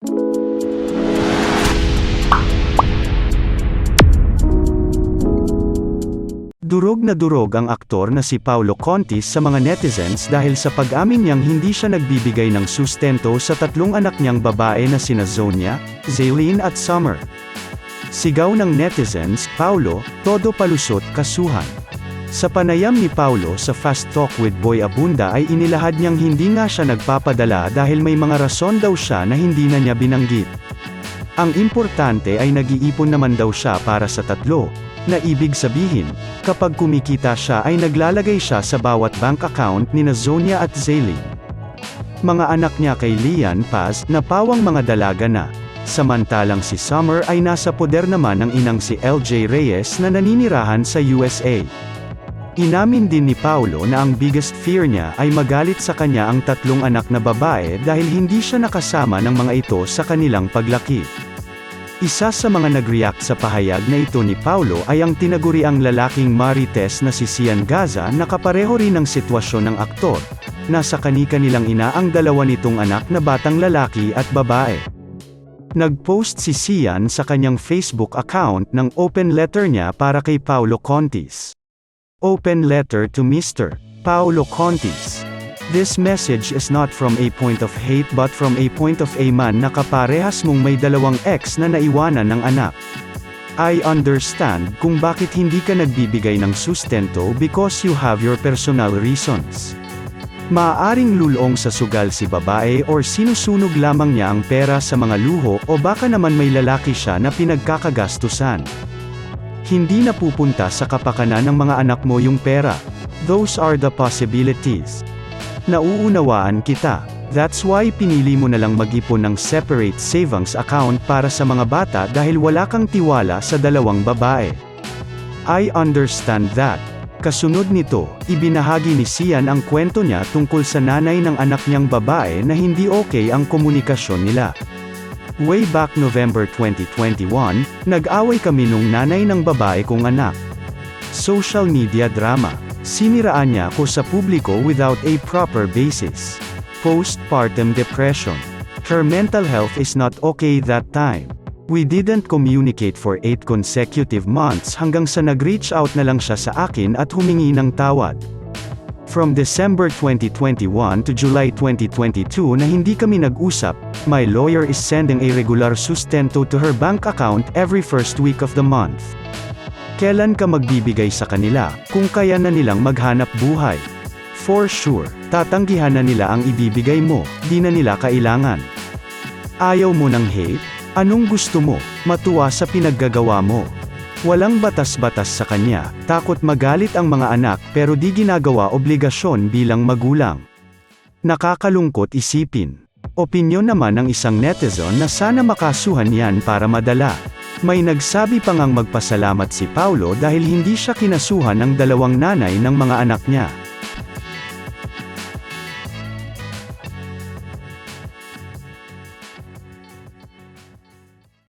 Durog na durog ang aktor na si Paolo Contis sa mga netizens dahil sa pag-amin niyang hindi siya nagbibigay ng sustento sa tatlong anak niyang babae na sina Zonia, Zaylene at Summer. Sigaw ng netizens, "Paolo, todo palusot, kasuhan." Sa panayam ni Paolo sa Fast Talk with Boy Abunda ay inilahad niyang hindi nga siya nagpapadala dahil may mga rason daw siya na hindi na niya binanggit. Ang importante ay nag-iipon naman daw siya para sa tatlo, na ibig sabihin, kapag kumikita siya ay naglalagay siya sa bawat bank account ni Zonia at Zaylene. Mga anak niya kay Lian Paz, na pawang mga dalaga na. Samantalang si Summer ay nasa poder naman ng inang si LJ Reyes na naninirahan sa USA. Inamin din ni Paolo na ang biggest fear niya ay magalit sa kanya ang tatlong anak na babae dahil hindi siya nakasama ng mga ito sa kanilang paglaki. Isa sa mga nag-react sa pahayag na ito ni Paolo ay ang tinaguriang lalaking Marites na si Sian Gaza na kapareho rin ng sitwasyon ng aktor. Nasa kani-kanilang ina ang dalawa nitong anak na batang lalaki at babae. Nag-post si Sian sa kanyang Facebook account ng open letter niya para kay Paolo Contis. Open letter to Mr. Paolo Contis. This message is not from a point of hate but from a point of a man na kaparehas mong may dalawang ex na naiwanan ng anak. I understand kung bakit hindi ka nagbibigay ng sustento because you have your personal reasons. Maaaring lulong sa sugal si babae or sinusunog lamang niya ang pera sa mga luho o baka naman may lalaki siya na pinagkakagastusan. Hindi napupunta sa kapakanan ng mga anak mo yung pera. Those are the possibilities. Nauunawaan kita. That's why pinili mo na lang mag-ipon ng separate savings account para sa mga bata dahil wala kang tiwala sa dalawang babae. I understand that. Kasunod nito, ibinahagi ni Sian ang kwento niya tungkol sa nanay ng anak niyang babae na hindi okay ang komunikasyon nila. Way back November 2021, nag-away kami nung nanay ng babae kong anak. Social media drama. Siniraan niya ako sa publiko without a proper basis. Postpartum depression. Her mental health is not okay that time. We didn't communicate for 8 consecutive months hanggang sa nag-reach out na lang siya sa akin at humingi ng tawad. From December 2021 to July 2022 na hindi kami nag-usap, my lawyer is sending a regular sustento to her bank account every first week of the month. Kailan ka magbibigay sa kanila, kung kaya na nilang maghanap buhay? For sure, tatanggihan na nila ang ibibigay mo, di na nila kailangan. Ayaw mo ng hate? Anong gusto mo? Matuwa sa pinaggagawa mo. Walang batas-batas sa kanya, takot magalit ang mga anak pero di ginagawa obligasyon bilang magulang. Nakakalungkot isipin. Opinyon naman ng isang netizen na sana makasuhan yan para madala. May nagsabi pa ngang magpasalamat si Paolo dahil hindi siya kinasuhan ng dalawang nanay ng mga anak niya.